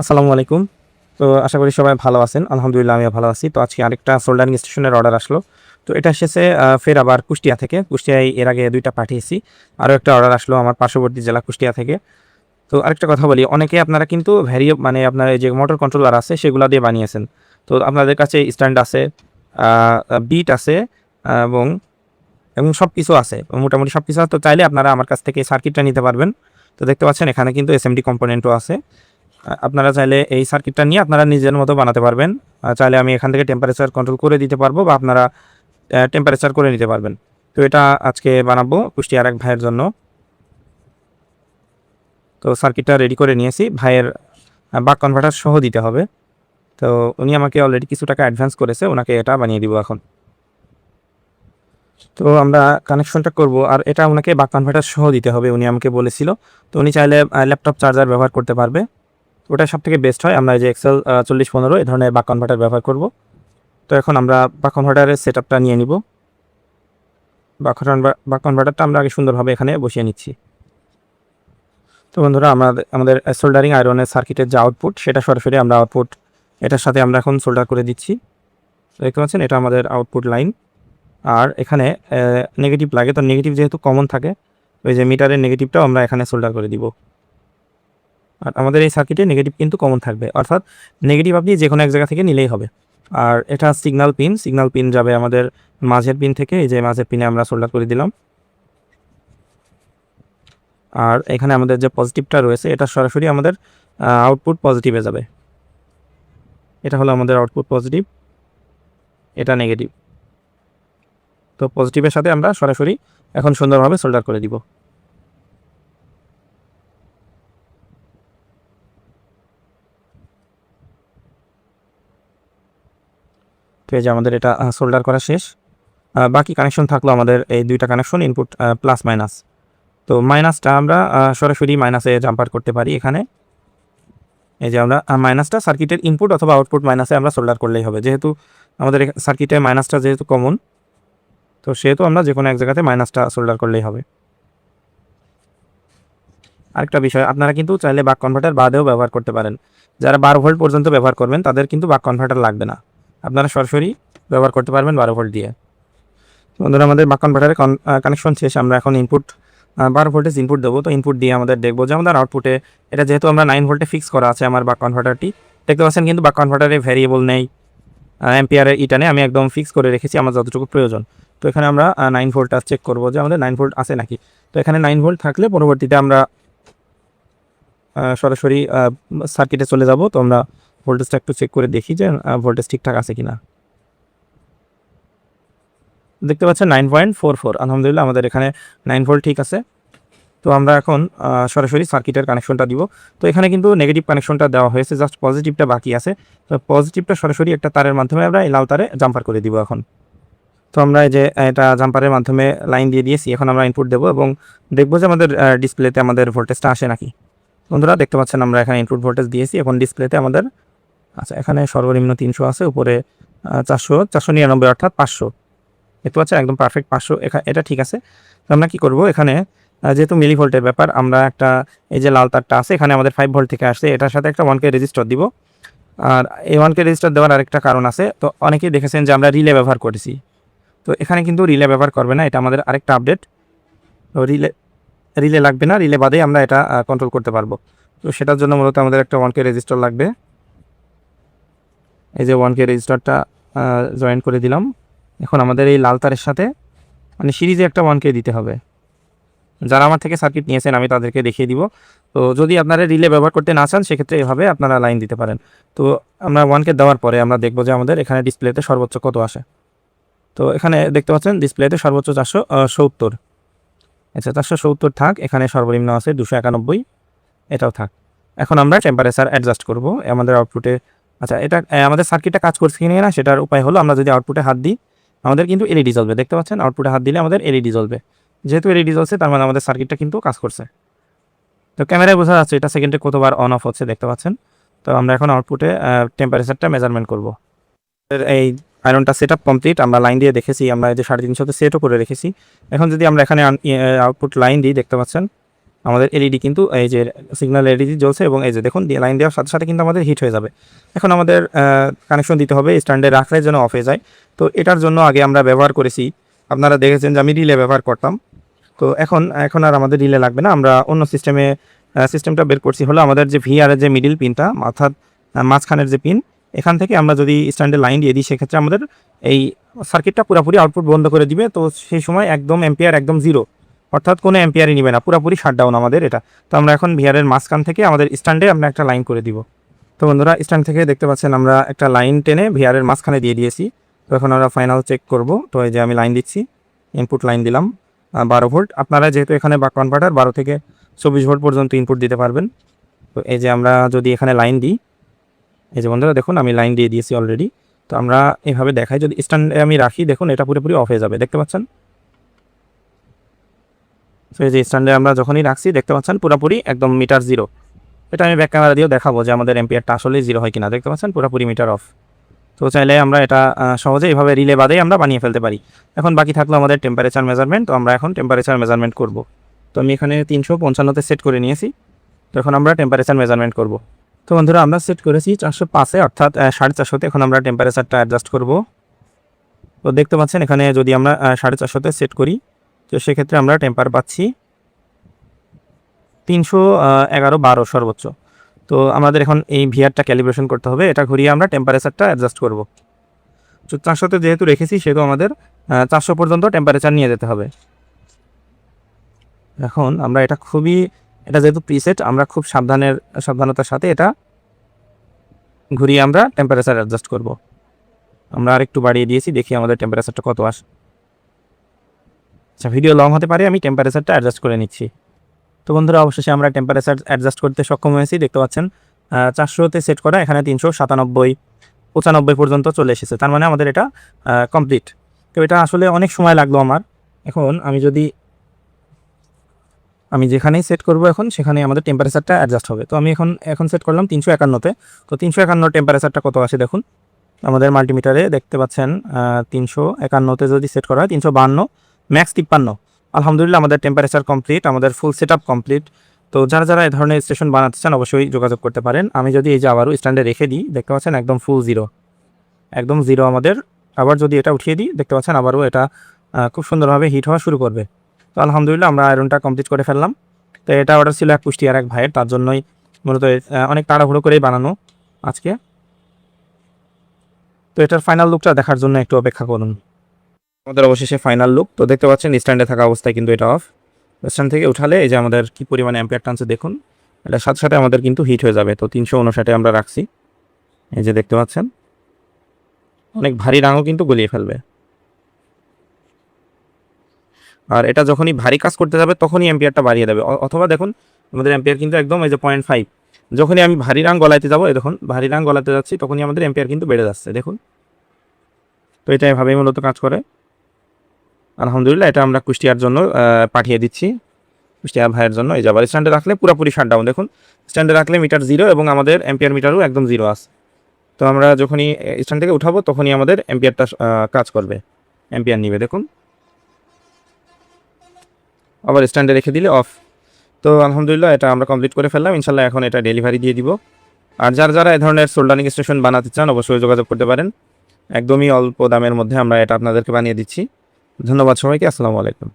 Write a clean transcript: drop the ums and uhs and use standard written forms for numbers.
আসসালামু আলাইকুম। তো আশা করি সবাই ভালো আছেন। আলহামদুলিল্লাহ আমিও ভালো আছি। তো আজকে আরেকটা সোল্ডারিং স্টেশনের অর্ডার আসলো। তো এটা এসেছে ফের আবার কুষ্টিয়া থেকে। কুষ্টিয়ায় এর আগে ২ টা পাঠিয়েছি। আরও একটা অর্ডার আসলো আমার পার্শ্ববর্তী জেলা কুষ্টিয়া থেকে। তো আরেকটা কথা বলি, অনেকে আপনারা কিন্তু মানে আপনার এই যে মোটর কন্ট্রোলার আছে সেগুলা দিয়ে বানিয়েছেন। তো আপনাদের কাছে স্ট্যান্ড আছে, আ বিট আছে এবং সবকিছু আছে। মোটামুটি সবকিছু আছে। তো চাইলে আপনারা আমার কাছ থেকে সার্কিটটা নিতে পারবেন। তো দেখতে পাচ্ছেন এখানে কিন্তু এসএমডি কম্পোনেন্টও আছে। আপনারা চাইলে এই সার্কিটটা নিয়ে আপনারা নিজের মতো বানাতে পারবেন। চাইলে আমি এখান থেকে টেম্পারেচার কন্ট্রোল করে দিতে পারবো বা আপনারা টেম্পারেচার করে নিতে পারবেন। তো এটা আজকে বানাবো কুষ্টিয়ার এক ভাইয়ের জন্য। তো সার্কিটটা রেডি করে নিয়েছি। ভাইয়ের বাক কনভার্টার সহ দিতে হবে। তো উনি আমাকে অলরেডি কিছু টাকা অ্যাডভান্স করেছে। উনাকে এটা বানিয়ে দিব এখন। তো আমরা কানেকশনটা করব আর এটা উনাকে বাক কনভার্টার সহ দিতে হবে। উনি আমাকে বলেছিল। তো উনি চাইলে ল্যাপটপ চার্জার ব্যবহার করতে পারবে। ওটা সবথেকে বেস্ট হয়। আমরা এই যে এক্সেল 4015 এই ধরনের বাক কনভার্টার ব্যবহার করব। তো এখন আমরা বাক কনভার্টারের সেটআপটা নিয়ে নিব। বাক কনভার্টারটা আমরা আগে সুন্দরভাবে এখানে বসিয়ে নিচ্ছি। তো বন্ধুরা আমাদের সোল্ডারিং আয়রনের সার্কিটের যে আউটপুট সেটা সরাসরি আমরা আউটপুট এটার সাথে আমরা এখন সোল্ডার করে দিচ্ছি। দেখতে পাচ্ছেন এটা আমাদের আউটপুট লাইন। আর এখানে নেগেটিভ লাগে, তো নেগেটিভ যেহেতু কমন থাকে ওই যে মিটারের নেগেটিভটাও আমরা এখানে সোল্ডার করে দিব। আর আমাদের এই সার্কিটে নেগেটিভ কিন্তু কমন থাকবে, অর্থাৎ নেগেটিভ আপনি যে কোনো এক জায়গা থেকে নিলেই হবে। আর এটা সিগন্যাল পিন যাবে আমাদের মাঝের পিন থেকে। এই যে মাঝের পিনে আমরা সোল্ডার করে দিলাম। আর এখানে আমাদের যে পজিটিভটা রয়েছে এটা সরাসরি আমাদের আউটপুট পজিটিভে যাবে। এটা হলো আমাদের আউটপুট পজিটিভ, এটা নেগেটিভ। তো পজিটিভের সাথে আমরা সরাসরি এখন সুন্দরভাবে সোল্ডার করে দিব। তো এই যে আমাদের এটা সোল্ডার করা শেষ। বাকি কানেকশন থাকলো আমাদের এই 2টা কানেকশন, ইনপুট প্লাস মাইনাস। তো মাইনাসটা আমরা সরাসরি মাইনাসে জাম্পার করতে পারি এখানে। এই যে আমরা মাইনাসটা সার্কিটের ইনপুট অথবা আউটপুট মাইনাসে আমরা সোল্ডার করলেই হবে। যেহেতু আমাদের সার্কিটে মাইনাসটা যেহেতু কমন, তো সেহেতু আমরা যে কোনো এক জায়গাতে মাইনাসটা সোল্ডার করলেই হবে। আরেকটা বিষয়, আপনারা কিন্তু চাইলে বাক কনভার্টার বাদেও ব্যবহার করতে পারেন। যারা 12 ভোল্ট পর্যন্ত ব্যবহার করবেন তাদের কিন্তু বাক কনভার্টার লাগবে না। আপনারা সরাসরি ব্যবহার করতে পারবেন 12 ভোল্ট দিয়ে। বন্ধুরা আমাদের বাক কনভার্টারের কানেকশন শেষ। আমরা এখন ইনপুট 12 ভোল্টেজ ইনপুট দেবো। তো ইনপুট দিয়ে আমাদের দেখবো যে আমাদের আউটপুটে এটা যেহেতু আমরা 9 ভোল্টে ফিক্স করা আছে আমার বাক কনভার্টারটি। দেখতে পাচ্ছেন কিন্তু বাক কনভার্টারে ভ্যারিয়েবল নেই, অ্যাম্পিয়ারের ইটা নেই। আমি একদম ফিক্স করে রেখেছি আমার যতটুকু প্রয়োজন। তো এখানে আমরা 9 ভোল্টটা চেক করবো যে আমাদের 9 ভোল্ট আছে নাকি। তো এখানে 9 ভোল্ট থাকলে পরবর্তীতে আমরা সরাসরি সার্কিটে চলে যাব। তো আমরা ভোল্টেজটা একটু চেক করে দেখি যে ভোল্টেজ ঠিকঠাক আছে কিনা। দেখতে পাচ্ছেন 9.44। আলহামদুলিল্লাহ আমাদের এখানে 9 ভোল্ট ঠিক আছে। তো আমরা এখন সরাসরি সার্কিটের কানেকশনটা দিব। তো এখানে কিন্তু নেগেটিভ কানেকশনটা দেওয়া হয়েছে, জাস্ট পজিটিভটা বাকি আছে। তো পজিটিভটা সরাসরি একটা তারের মাধ্যমে আমরা এই লাল তারে জাম্পার করে দিব এখন। তো আমরা এই যে এটা জাম্পারের মাধ্যমে লাইন দিয়ে দিয়েছি। এখন আমরা ইনপুট দেবো এবং দেখবো যে আমাদের ডিসপ্লেতে আমাদের ভোল্টেজটা আসে নাকি। বন্ধুরা দেখতে পাচ্ছেন আমরা এখানে ইনপুট ভোল্টেজ দিয়েছি। এখন ডিসপ্লেতে আমাদের আচ্ছা এখানে সর্বনিম্ন 300 আছে, উপরে 499 অর্থাৎ 500। দেখতে পাচ্ছেন একদম পারফেক্ট 500। এটা ঠিক আছে। তো আমরা কি করব, এখানে যেহেতু মিলি ভোল্টের ব্যাপার, আমরা একটা এই যে লাল তারটা আছে এখানে আমাদের 5 ভোল্ট থেকে আসছে, এটার সাথে একটা 1K রেজিস্টার দিব। আর এই 1K রেজিস্টার দেওয়ার আরেকটা কারণ আছে। তো অনেকেই দেখেছেন যে আমরা রিলে ব্যবহার করেছি। তো এখানে কিন্তু রিলে ব্যবহার করবে না, এটা আমাদের আরেকটা আপডেট। তো রিলে লাগবে না, রিলে বাদেই আমরা এটা কন্ট্রোল করতে পারবো। তো সেটার জন্য মূলত আমাদের একটা 1K রেজিস্টার লাগবে। এই যে 1K রেজিস্টারটা জয়েন করে দিলাম। এখন আমাদের এই লাল তারের সাথে মানে সিরিজে একটা 1K দিতে হবে। যারা আমার থেকে সার্কিট নিয়েছেন আমি তাদেরকে দেখিয়ে দিব। তো যদি আপনারা রিলে ব্যবহার করতে না চান সেক্ষেত্রে এভাবে আপনারা লাইন দিতে পারেন। তো আমরা 1K দেওয়ার পরে আমরা দেখব যে আমাদের এখানে ডিসপ্লেতে সর্বোচ্চ কত আসে। তো এখানে দেখতে পাচ্ছেন ডিসপ্লেতে সর্বোচ্চ 470। আচ্ছা 470 থাক, এখানে সর্বনিম্ন আছে 291, এটাও থাক। এখন আমরা টেম্পারেচার অ্যাডজাস্ট করব আমাদের আউটপুটে। আচ্ছা এটা আমাদের সার্কিটটা কাজ করছে কি না সেটার উপায় হলো আমরা যদি আউটপুটে হাত দিই আমাদের কিন্তু এলইডি জ্বলবে। দেখতে পাচ্ছেন আউটপুটে হাত দিলে আমাদের এলইডি জ্বলবে। যেহেতু এলইডি জ্বলছে তার মানে আমাদের সার্কিটটা কিন্তু কাজ করছে। তো ক্যামেরায় বোঝা যাচ্ছে এটা সেকেন্ডে কতবার অন অফ হচ্ছে, দেখতে পাচ্ছেন। তো আমরা এখন আউটপুটে টেম্পারেচারটা মেজারমেন্ট করব। এই আয়রনটা সেট আপ কমপ্লিট, আমরা লাইন দিয়ে দেখেছি, আমরা এই যে 350 সেটও করে রেখেছি। এখন যদি আমরা এখানে আউটপুট লাইন দিই দেখতে পাচ্ছেন আমাদের এলইডি কিন্তু এই যে সিগন্যাল এলইডি জ্বলছে এবং এই যে দেখুন লাইন দেওয়ার সাথে সাথে কিন্তু আমাদের হিট হয়ে যাবে। এখন আমাদের কানেকশন দিতে হবে, স্ট্যান্ডে রাখলে যেন অফ হয়ে যায়। তো এটার জন্য আগে আমরা ব্যবহার করেছি, আপনারা দেখেছেন যে আমি রিলে ব্যবহার করতাম। তো এখন আর আমাদের রিলে লাগবে না, আমরা অন্য সিস্টেমটা বের করছি। হলো আমাদের যে ভিআরের যে মিডিল পিনটা অর্থাৎ মাঝখানের যে পিন, এখান থেকে আমরা যদি স্ট্যান্ডে লাইন দিয়ে দিই সেক্ষেত্রে আমাদের এই সার্কিটটা পুরোপুরি আউটপুট বন্ধ করে দিবে। তো সেই সময় একদম এম্পিয়ার একদম জিরো, অর্থাৎ কোনো এম্পিয়ারই নিবে না, পুরোপুরি শাটডাউন আমাদের এটা। তো আমরা এখন ভিআরের মাঝখান থেকে আমাদের স্ট্যান্ডে আমরা একটা লাইন করে দিব। তো বন্ধুরা স্ট্যান্ড থেকে দেখতে পাচ্ছেন আমরা একটা লাইন টেনে ভিআরের মাঝখানে দিয়ে দিয়েছি। তো এখন আমরা ফাইনাল চেক করব। তো এই যে আমি লাইন দিচ্ছি, ইনপুট লাইন দিলাম 12 ভোল্ট। আপনারা যেহেতু এখানে বাক কনভার্টার 12 থেকে 24 ভোল্ট পর্যন্ত ইনপুট দিতে পারবেন। তো এই যে আমরা যদি এখানে লাইন দিই, এই যে বন্ধুরা দেখুন আমি লাইন দিয়ে দিয়েছি অলরেডি। তো আমরা এভাবে দেখাই, যদি স্ট্যান্ডে আমি রাখি দেখুন এটা পুরোপুরি অফ হয়ে যাবে, দেখতে পাচ্ছেন। তো এই যে স্ট্যান্ডে আমরা যখনই রাখছি দেখতে পাচ্ছেন পুরোপুরি একদম মিটার জিরো। এটা আমি ব্যাক ক্যামেরা দিয়েও দেখাবো যে আমাদের এম্পিয়ারটা আসলে জিরো হয় কিনা, দেখতে পাচ্ছেন পুরোপুরি মিটার অফ। তো চাইলে আমরা এটা সহজে এইভাবে রিলে বাদেই আমরা বানিয়ে ফেলতে পারি। এখন বাকি থাকলো আমাদের টেম্পারেচার মেজারমেন্ট। তো আমরা এখন টেম্পারেচার মেজারমেন্ট করব। তো আমি এখানে 355-তে সেট করে নিয়েছি। তো এখন আমরা টেম্পারেচার মেজারমেন্ট করব। তো বন্ধুরা আমরা সেট করেছি 405-এ অর্থাৎ 450-তে। এখন আমরা টেম্পারেচারটা অ্যাডজাস্ট করব। তো দেখতে পাচ্ছেন এখানে যদি আমরা 450-তে সেট করি তো সেক্ষেত্রে আমরা টেম্পার পাচ্ছি 311-12 সর্বোচ্চ। তো আমাদের এখন এই ভিআরটা ক্যালিব্রেশন করতে হবে, এটা ঘুরিয়ে আমরা টেম্পারেচারটা অ্যাডজাস্ট করব। তো 400-তে যেহেতু রেখেছি সেহেতু আমাদের 400 পর্যন্ত টেম্পারেচার নিয়ে যেতে হবে। এখন আমরা এটা যেহেতু প্রিসেট, আমরা খুব সাবধানতার সাথে এটা ঘুরিয়ে আমরা টেম্পারেচার অ্যাডজাস্ট করব। আমরা আরেকটু বাড়িয়ে দিয়েছি, দেখি আমাদের টেম্পারেচারটা কত আসে। আচ্ছা, ভিডিও লং হতে পারে, আমি টেম্পারেচারটা অ্যাডজাস্ট করে নিচ্ছি। তো বন্ধুরা অবশেষে আমরা টেম্পারেচার অ্যাডজাস্ট করতে সক্ষম হয়েছি, দেখতে পাচ্ছেন 400-তে সেট করা, এখানে 397-95 পর্যন্ত চলে এসেছে। তার মানে আমাদের এটা কমপ্লিট। তো এটা আসলে অনেক সময় লাগলো আমার। এখন আমি যেখানেই সেট করব এখন সেখানে আমাদের টেম্পারেচারটা অ্যাডজাস্ট হবে। তো আমি এখন সেট করলাম 351-তে। তো 351 টেম্পারেচারটা কত আসে দেখুন, আমাদের মাল্টিমিটারে দেখতে পাচ্ছেন 351-তে যদি সেট করা হয় 352, ম্যাক্স 53। আলহামদুলিল্লাহ আমাদের টেম্পারেচার কমপ্লিট, আমাদের ফুল সেট কমপ্লিট। তো যারা এই ধরনের স্টেশন বানাতে চান অবশ্যই যোগাযোগ করতে পারেন। আমি যদি এই যে আবারও স্ট্যান্ডে রেখে দিই, দেখতে পাচ্ছেন একদম ফুল জিরো, একদম জিরো আমাদের। আবার যদি এটা উঠিয়ে দিই দেখতে পাচ্ছেন আবারও এটা খুব সুন্দরভাবে হিট হওয়া শুরু করবে। তো আলহামদুলিল্লাহ আমরা আয়রনটা কমপ্লিট করে ফেললাম। তো এটা অর্ডার ছিল এক কুষ্টিয়ার এক ভাইয়ের, তার জন্যই মূলত অনেক তাড়াহুড়ো করেই বানানো আজকে। তো এটার ফাইনাল লুকটা দেখার জন্য একটু অপেক্ষা করুন। আমাদের অবশেষে ফাইনাল লুক। তো দেখতে পাচ্ছেন স্ট্যান্ডে থাকা অবস্থায় কিন্তু এটা অফ। স্ট্যান্ড থেকে উঠালে এই যে আমাদের কী পরিমাণে অ্যাম্পিয়ার টানছে দেখুন, এটার সাথে সাথে আমাদের কিন্তু হিট হয়ে যাবে। তো 359-এ আমরা রাখছি, এই যে দেখতে পাচ্ছেন অনেক ভারী রাঙও কিন্তু গলিয়ে ফেলবে। আর এটা যখনই ভারী কাজ করতে যাবে তখনই অ্যাম্পিয়ারটা বাড়িয়ে দেবে। অথবা দেখুন আমাদের অ্যাম্পিয়ার কিন্তু একদম এই যে 0.5, যখনই আমি ভারী রাং গলাইতে যাবো, এই দেখুন ভারী রাং গলাতে যাচ্ছি তখনই আমাদের অ্যাম্পিয়ার কিন্তু বেড়ে যাচ্ছে দেখুন। তো এটা এভাবেই মূলত কাজ করে। আলহামদুলিল্লাহ এটা আমরা কুষ্টিয়ার জন্য পাঠিয়ে দিচ্ছি, কুষ্টিয়ার ভাইয়ের জন্য। এই যে আবার স্ট্যান্ডে রাখলে পুরোপুরি শাটডাউন, দেখুন স্ট্যান্ডে রাখলে মিটার জিরো এবং আমাদের অ্যাম্পিয়ার মিটারও একদম জিরো আছে। তো আমরা যখনই স্ট্যান্ড থেকে উঠাবো তখনই আমাদের অ্যাম্পিয়ারটা কাজ করবে, অ্যাম্পিয়ার নিবে দেখুন। আবার স্ট্যান্ডে রেখে দিলে অফ। তো আলহামদুলিল্লাহ এটা আমরা কমপ্লিট করে ফেললাম। ইনশাল্লাহ এখন এটা ডেলিভারি দিয়ে দিব। আর যারা এই ধরনের সোল্ডারিং স্টেশন বানাতে চান অবশ্যই যোগাযোগ করতে পারেন, একদমই অল্প দামের মধ্যে আমরা এটা আপনাদেরকে বানিয়ে দিচ্ছি। ধন্যবাদ সবাইকে, আসসালামু আলাইকুম।